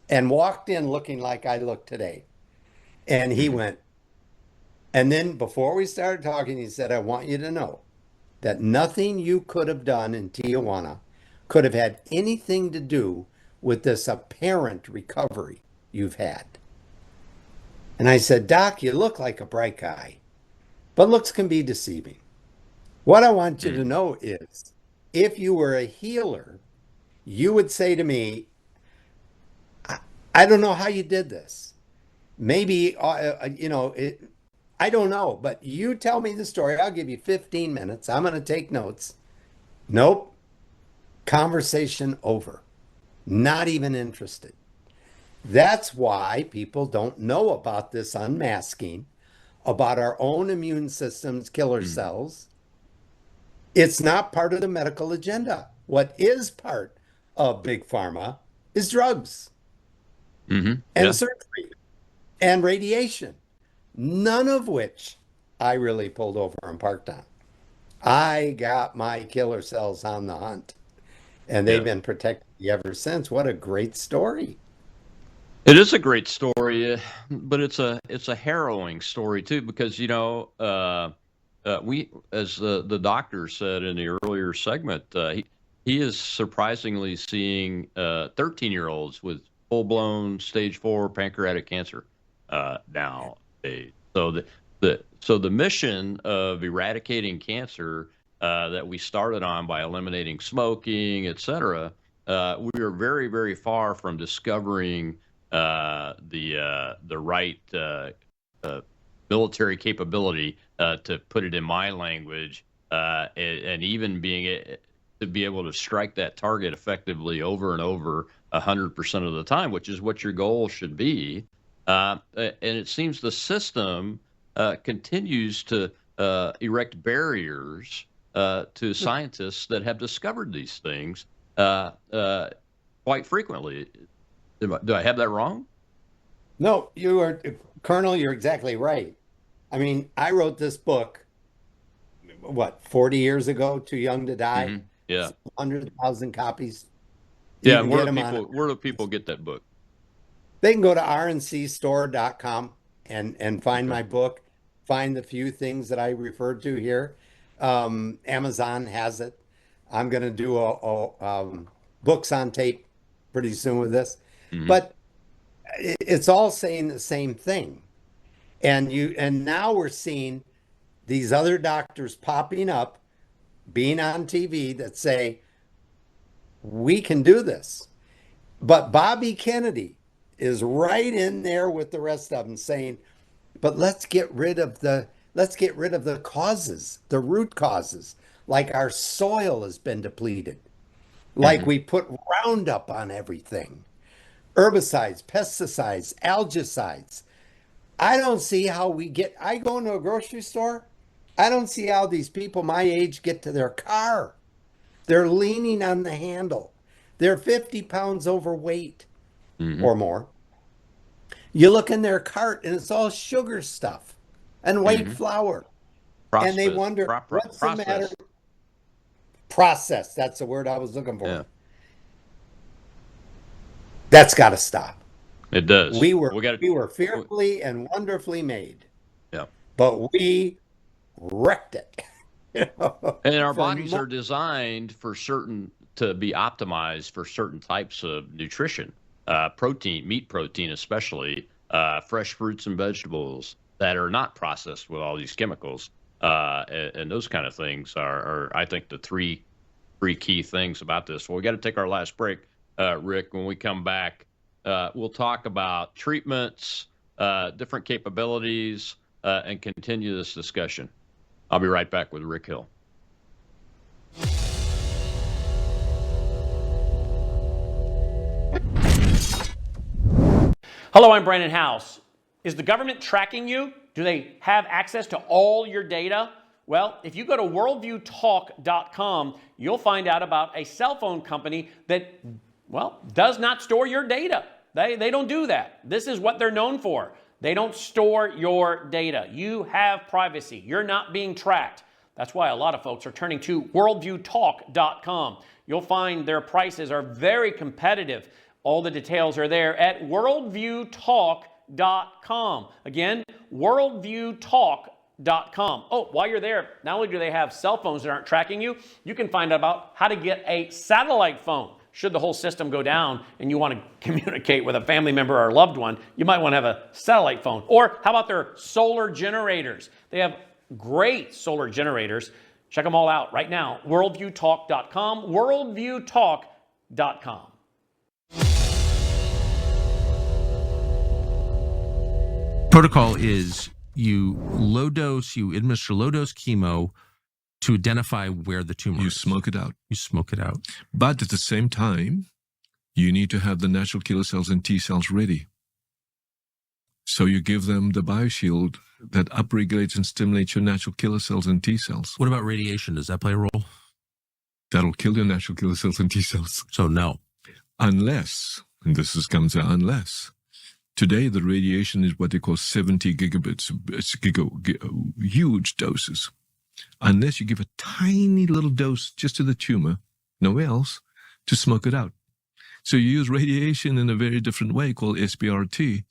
[SPEAKER 5] and walked in looking like I look today. And he went, and then before we started talking, he said, I want you to know that nothing you could have done in Tijuana could have had anything to do with this apparent recovery you've had. And I said, Doc, you look like a bright guy, but looks can be deceiving. What I want you to know is if you were a healer, you would say to me, I don't know how you did this. Maybe, I don't know, but you tell me the story. I'll give you 15 minutes. I'm going to take notes. Nope. Conversation over. Not even interested. That's why people don't know about this unmasking, about our own immune system's killer cells. It's not part of the medical agenda. What is part of Big Pharma is drugs and surgery and radiation, none of which I really pulled over and parked on. I got my killer cells on the hunt, and they've been protecting me ever since. What a great story.
[SPEAKER 4] It is a great story, but it's a harrowing story too, because we, as the doctor said in the earlier segment, he is surprisingly seeing 13-year-olds with full-blown stage 4 pancreatic cancer now. So the mission of eradicating cancer that we started on by eliminating smoking, et cetera, we are very, very far from discovering the right military capability, to put it in my language, and even to be able to strike that target effectively over and over 100% of the time, which is what your goal should be. And it seems the system continues to erect barriers to scientists that have discovered these things quite frequently. Do I have that wrong?
[SPEAKER 5] No, Colonel, you're exactly right. I mean, I wrote this book, 40 years ago, Too Young to Die?
[SPEAKER 4] Yeah.
[SPEAKER 5] 100,000 copies.
[SPEAKER 4] Yeah, and where do people get that book?
[SPEAKER 5] They can go to rncstore.com and find my book, find the few things that I referred to here. Amazon has it. I'm going to do a books on tape pretty soon with this. But it's all saying the same thing. And now we're seeing these other doctors popping up, being on TV that say, we can do this. But Bobby Kennedy is right in there with the rest of them saying, but let's get rid of the causes, the root causes, like our soil has been depleted, like we put Roundup on everything, herbicides, pesticides, algicides. I don't see how I go into a grocery store. I don't see how these people my age get to their car. They're leaning on the handle. They're 50 pounds overweight
[SPEAKER 4] Hmm.
[SPEAKER 5] or more. You look in their cart and it's all sugar stuff and white
[SPEAKER 4] Hmm.
[SPEAKER 5] flour. And they
[SPEAKER 4] Process,
[SPEAKER 5] wonder, what's the matter?
[SPEAKER 4] process.
[SPEAKER 5] Process, that's the word I was looking
[SPEAKER 4] Yeah,
[SPEAKER 5] for. That's got to stop.
[SPEAKER 4] it does.
[SPEAKER 5] We were
[SPEAKER 4] We got
[SPEAKER 5] we were
[SPEAKER 4] to.
[SPEAKER 5] fearfully and wonderfully made,
[SPEAKER 4] Yeah.
[SPEAKER 5] but we wrecked it. You know,
[SPEAKER 4] And our
[SPEAKER 5] for
[SPEAKER 4] bodies are designed to be optimized for certain types of nutrition, protein, meat protein, especially fresh fruits and vegetables that are not processed with all these chemicals. And those kind of things are, I think, the three key things about this. Well, we got to take our last break, Rick. When we come back, we'll talk about treatments, different capabilities, and continue this discussion. I'll be right back with Rick Hill.
[SPEAKER 6] Hello, I'm Brandon House. Is the government tracking you? Do they have access to all your data? Well, if you go to worldviewtalk.com, you'll find out about a cell phone company that, well, does not store your data. They don't do that. This is what they're known for. They don't store your data. You have privacy. You're not being tracked. That's why a lot of folks are turning to worldviewtalk.com. You'll find their prices are very competitive. All the details are there at worldviewtalk.com. Again, worldviewtalk.com. Oh, while you're there, not only do they have cell phones that aren't tracking you, you can find out about how to get a satellite phone. Should the whole system go down and you want to communicate with a family member or a loved one, you might want to have a satellite phone. Or how about their solar generators? They have great solar generators. Check them all out right now. Worldviewtalk.com, worldviewtalk.com.
[SPEAKER 2] Protocol is you administer low dose chemo to identify where the tumor
[SPEAKER 3] You
[SPEAKER 2] is.
[SPEAKER 3] smoke it out.
[SPEAKER 2] You smoke it out.
[SPEAKER 3] But at the same time, you need to have the natural killer cells and T cells ready. So you give them the bioshield that upregulates and stimulates your natural killer cells and T cells.
[SPEAKER 2] What about radiation? Does that play a role?
[SPEAKER 3] That'll kill your natural killer cells and T cells.
[SPEAKER 2] So no.
[SPEAKER 3] Unless, and comes out unless, today the radiation is what they call 70 gigabits, huge doses. Unless you give a tiny little dose just to the tumor, nowhere else, to smoke it out. So you use radiation in a very different way called SBRT,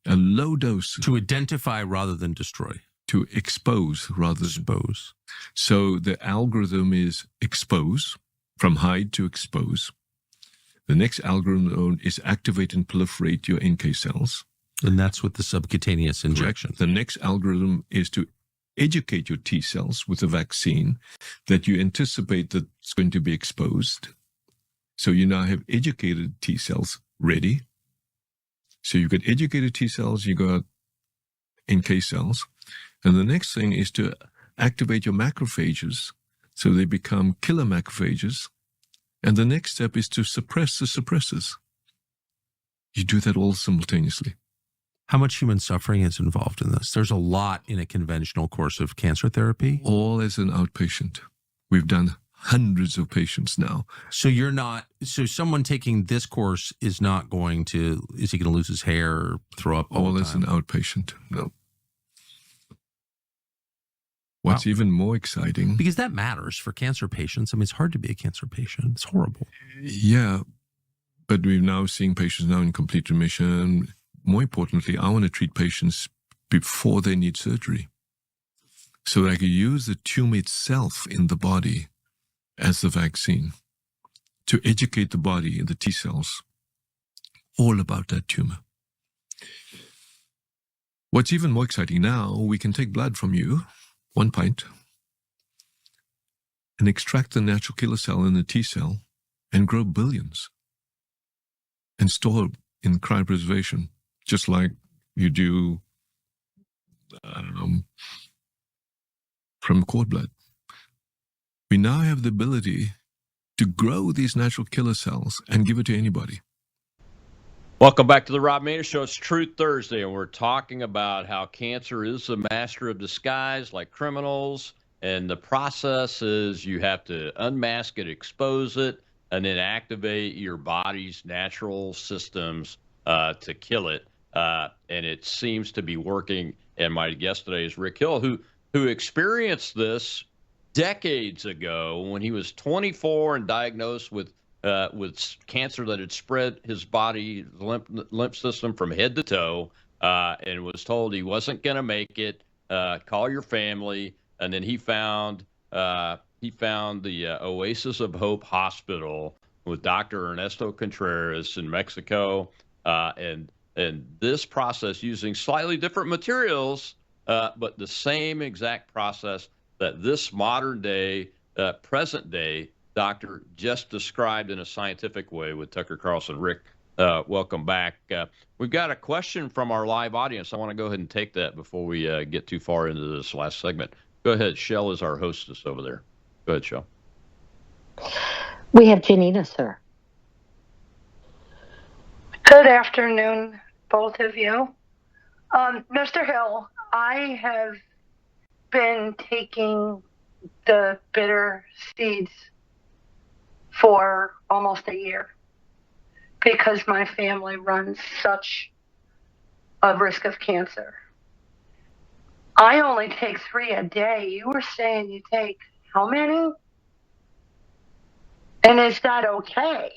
[SPEAKER 3] a low dose.
[SPEAKER 2] To identify rather than destroy.
[SPEAKER 3] To expose rather than
[SPEAKER 2] Expose.
[SPEAKER 3] So the algorithm is expose, from hide to expose. The next algorithm is activate and proliferate your NK cells.
[SPEAKER 2] And that's with the subcutaneous injection.
[SPEAKER 3] Correct. The next algorithm is to educate your T cells with a vaccine that you anticipate that's going to be exposed. So you now have educated T cells ready. So you've got educated T cells, you got NK cells. And the next thing is to activate your macrophages so they become killer macrophages. And the next step is to suppress the suppressors. You do that all simultaneously.
[SPEAKER 2] How much human suffering is involved in this? There's a lot in a conventional course of cancer therapy.
[SPEAKER 3] All as an outpatient. We've done hundreds of patients now.
[SPEAKER 2] So someone taking this course is he going to lose his hair or throw up all
[SPEAKER 3] All
[SPEAKER 2] the
[SPEAKER 3] as
[SPEAKER 2] time?
[SPEAKER 3] an outpatient. No. What's even more exciting?
[SPEAKER 2] Because that matters for cancer patients. I mean, it's hard to be a cancer patient. It's horrible.
[SPEAKER 3] Yeah, but we're now seeing patients now in complete remission. More importantly, I want to treat patients before they need surgery. So that I can use the tumor itself in the body as the vaccine to educate the body and the T cells all about that tumor. What's even more exciting now, we can take blood from you, 1 pint, and extract the natural killer cell in the T cell and grow billions and store in cryopreservation, just like you do from cord blood. We now have the ability to grow these natural killer cells and give it to anybody.
[SPEAKER 4] Welcome back to the Rob Maness Show. It's Truth Thursday, and we're talking about how cancer is the master of disguise, like criminals. And the process is you have to unmask it, expose it, and then activate your body's natural systems to kill it. And it seems to be working. And my guest today is Rick Hill, who experienced this decades ago when he was 24 and diagnosed with cancer that had spread his body lymph system from head to toe, and was told he wasn't going to make it. Call your family, and then he found the Oasis of Hope Hospital with Dr. Ernesto Contreras in Mexico, and this process using slightly different materials, but the same exact process that this modern day, present day doctor just described in a scientific way with Tucker Carlson. Rick, welcome back. We've got a question from our live audience. I want to go ahead and take that before we get too far into this last segment. Go ahead. Shell is our hostess over there. Go ahead, Shell.
[SPEAKER 7] We have Janina, sir.
[SPEAKER 8] Good afternoon, both of you. Mr. Hill, I have been taking the bitter seeds for almost a year because my family runs such a risk of cancer. I only take 3 a day. You were saying you take how many? And is that okay?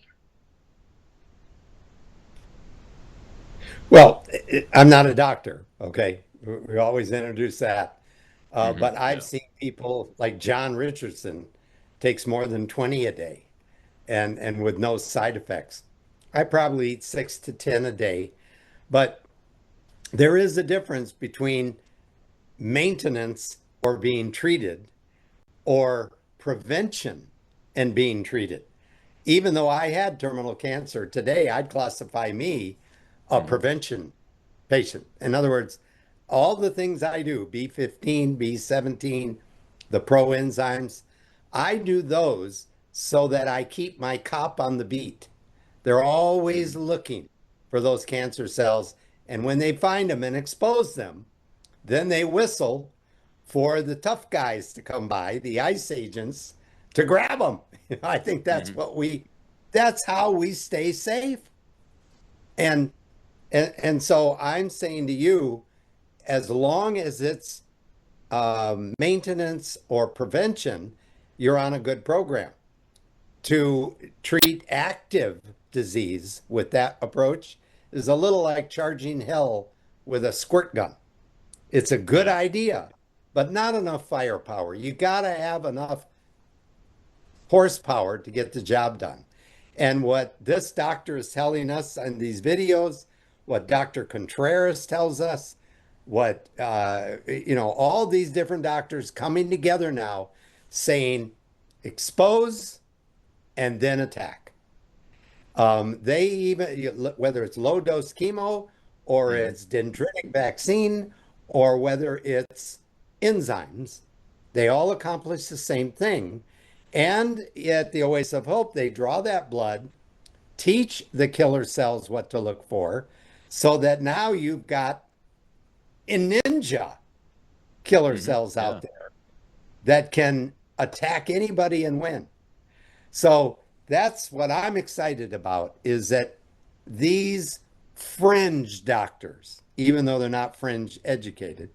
[SPEAKER 5] Well, I'm not a doctor, okay? We always introduce that. But I've seen people like John Richardson takes more than 20 a day and with no side effects. I probably eat 6 to 10 a day, but there is a difference between maintenance or being treated or prevention and being treated. Even though I had terminal cancer today, I'd classify me a prevention patient. In other words, all the things I do, B15, B17, the proenzymes, I do those so that I keep my cop on the beat. They're always looking for those cancer cells. And when they find them and expose them, then they whistle for the tough guys to come by, the ICE agents, to grab them. I think that's that's how we stay safe. And so I'm saying to you, as long as it's maintenance or prevention, you're on a good program. To treat active disease with that approach is a little like charging hell with a squirt gun. It's a good idea, but not enough firepower. You got to have enough horsepower to get the job done. And what this doctor is telling us in these videos, what Dr. Contreras tells us, what, all these different doctors coming together now saying expose and then attack. They even, whether it's low dose chemo or it's dendritic vaccine or whether it's enzymes, they all accomplish the same thing. And at the Oasis of Hope, they draw that blood, teach the killer cells what to look for, so that now you've got a ninja killer cells out there that can attack anybody and win. So that's what I'm excited about, is that these fringe doctors, even though they're not fringe educated,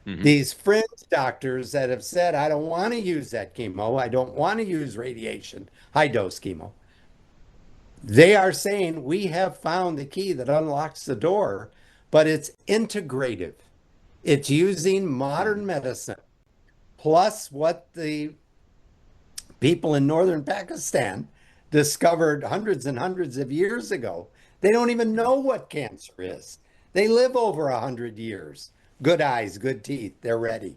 [SPEAKER 5] these fringe doctors that have said, I don't want to use that chemo, I don't want to use radiation, high dose chemo, they are saying we have found the key that unlocks the door, but it's integrative. It's using modern medicine plus what the people in northern Pakistan discovered hundreds and hundreds of years ago. They don't even know what cancer is. They live over 100 years. Good eyes, good teeth, they're ready.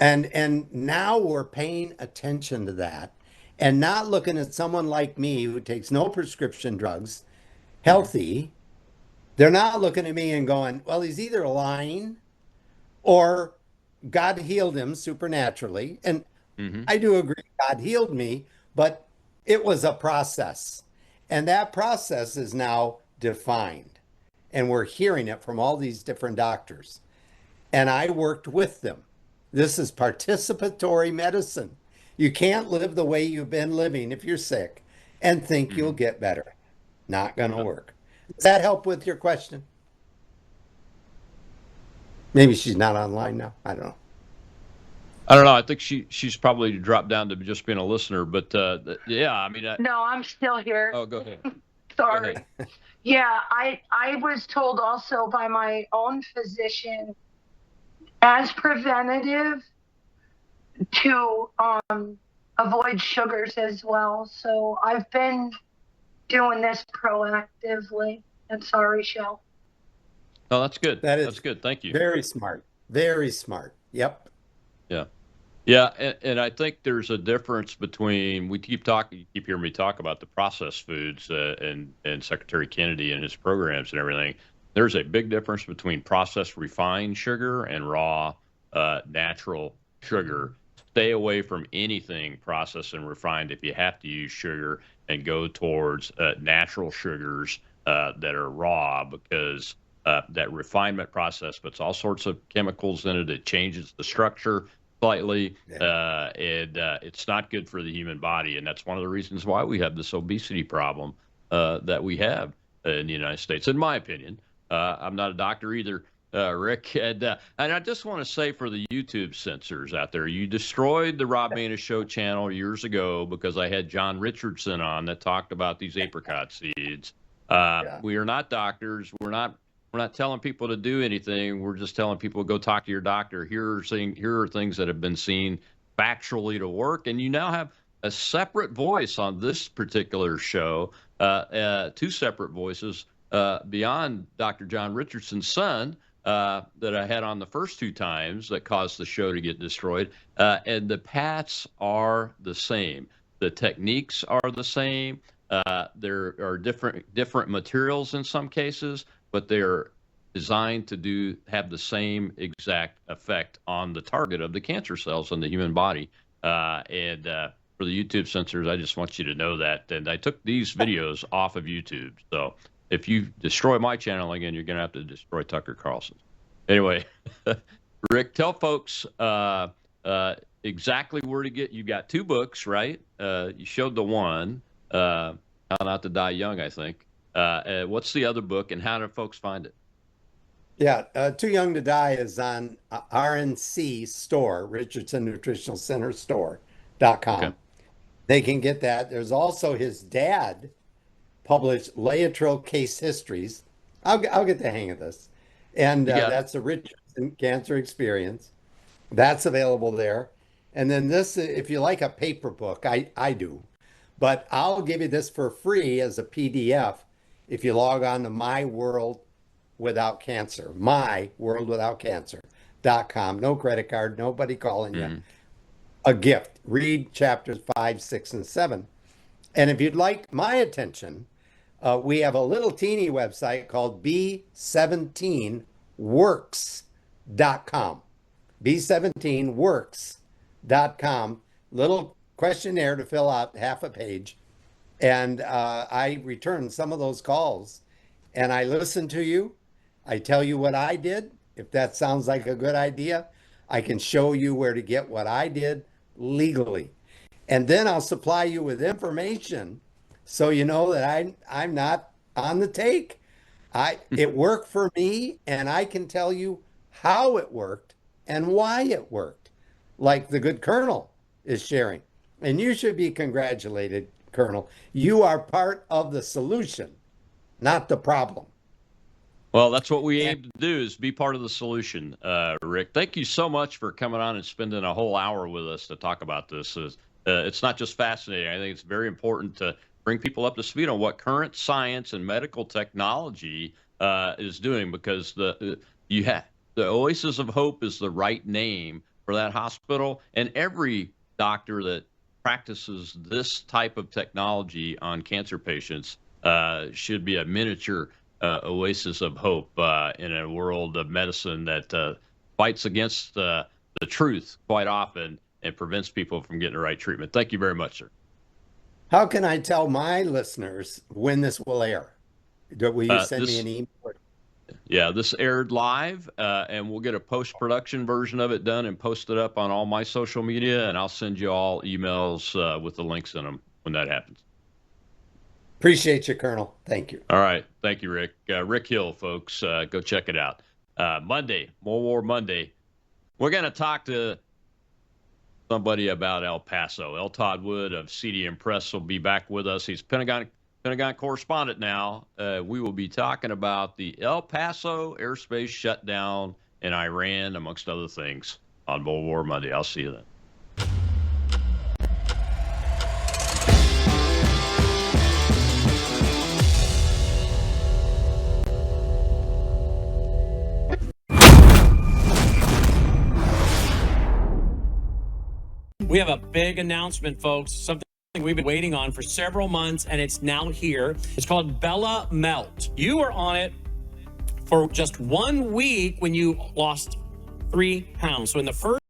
[SPEAKER 5] And now we're paying attention to that and not looking at someone like me who takes no prescription drugs, healthy. They're not looking at me and going, well, he's either lying or God healed him supernaturally. And I do agree God healed me, but it was a process. And that process is now defined. And we're hearing it from all these different doctors. And I worked with them. This is participatory medicine. You can't live the way you've been living if you're sick and think you'll get better. Not going to work. Does that help with your question? Maybe she's not online now. I don't know.
[SPEAKER 4] I don't know. I think she's probably dropped down to just being a listener. But yeah, I mean.
[SPEAKER 8] No, I'm still here.
[SPEAKER 4] Oh, go ahead.
[SPEAKER 8] Sorry.
[SPEAKER 4] Go ahead.
[SPEAKER 8] Yeah, I was told also by my own physician as preventative to avoid sugars as well. So I've been doing this proactively. And sorry, Shell.
[SPEAKER 4] Oh, that's good.
[SPEAKER 5] That's
[SPEAKER 4] good. Thank you.
[SPEAKER 5] Very smart. Very smart. Yep.
[SPEAKER 4] Yeah. Yeah, and I think there's a difference between you keep hearing me talk about the processed foods and Secretary Kennedy and his programs and everything. There's a big difference between processed refined sugar and raw natural sugar. Stay away from anything processed and refined if you have to use sugar, and go towards natural sugars that are raw, because that refinement process puts all sorts of chemicals in it. It changes the structure slightly, and it's not good for the human body. And that's one of the reasons why we have this obesity problem that we have in the United States, in my opinion. I'm not a doctor either, Rick. And I just want to say, for the YouTube censors out there, you destroyed the Rob Maness Show channel years ago because I had John Richardson on that talked about these apricot seeds. We are not doctors. We're not telling people to do anything. We're just telling people, go talk to your doctor. Here are things that have been seen factually to work. And you now have a separate voice on this particular show, two separate voices beyond Dr. John Richardson's son that I had on the first two times that caused the show to get destroyed. And the paths are the same. The techniques are the same. There are different materials in some cases, but they're designed to have the same exact effect on the target of the cancer cells in the human body. And for the YouTube censors, I just want you to know that. And I took these videos off of YouTube. So if you destroy my channel again, you're going to have to destroy Tucker Carlson. Anyway, Rick, tell folks exactly where to get. You got two books, right? You showed the one, How Not to Die Young, I think. What's the other book, and how do folks find it?
[SPEAKER 5] Yeah, Too Young to Die is on RNC store, Richardson Nutritional Center store.com. Okay. They can get that. There's also his dad published Laetrile Case Histories. I'll get the hang of this. And that's a Richardson Cancer Experience. That's available there. And then this, if you like a paper book, I do. But I'll give you this for free as a PDF if you log on to My World Without Cancer, myworldwithoutcancer.com. No credit card, nobody calling you. A gift. Read chapters 5, 6, and 7. And if you'd like my attention, we have a little teeny website called B17works.com. B17works.com. Little questionnaire to fill out, half a page. And I return some of those calls, and I listen to you. I tell you what I did. If that sounds like a good idea, I can show you where to get what I did legally. And then I'll supply you with information so you know that I'm not on the take. It worked for me, and I can tell you how it worked and why it worked, like the good Colonel is sharing. And you should be congratulated, Colonel. You are part of the solution, not the problem.
[SPEAKER 4] Well, that's what we aim to do, is be part of the solution, Rick. Thank you so much for coming on and spending a whole hour with us to talk about this. It's not just fascinating. I think it's very important to bring people up to speed on what current science and medical technology is doing, because the Oasis of Hope is the right name for that hospital, and every doctor that practices this type of technology on cancer patients should be a miniature oasis of hope in a world of medicine that fights against the truth quite often and prevents people from getting the right treatment. Thank you very much, sir.
[SPEAKER 5] How can I tell my listeners when this will air? Will you send me an email?
[SPEAKER 4] Yeah, this aired live, and we'll get a post-production version of it done and post it up on all my social media, and I'll send you all emails with the links in them when that happens.
[SPEAKER 5] Appreciate you, Colonel. Thank you.
[SPEAKER 4] All right. Thank you, Rick. Rick Hill, folks. Go check it out. Monday, More War Monday. We're going to talk to somebody about El Paso. L. Todd Wood of CDM Press will be back with us. He's Pentagon correspondent now. We will be talking about the El Paso airspace shutdown in Iran, amongst other things, on More War Monday. I'll see you then.
[SPEAKER 6] We have a big announcement, folks. Something we've been waiting on for several months, and it's now here. It's called Bella Melt. You were on it for just 1 week when you lost 3 pounds. So in the first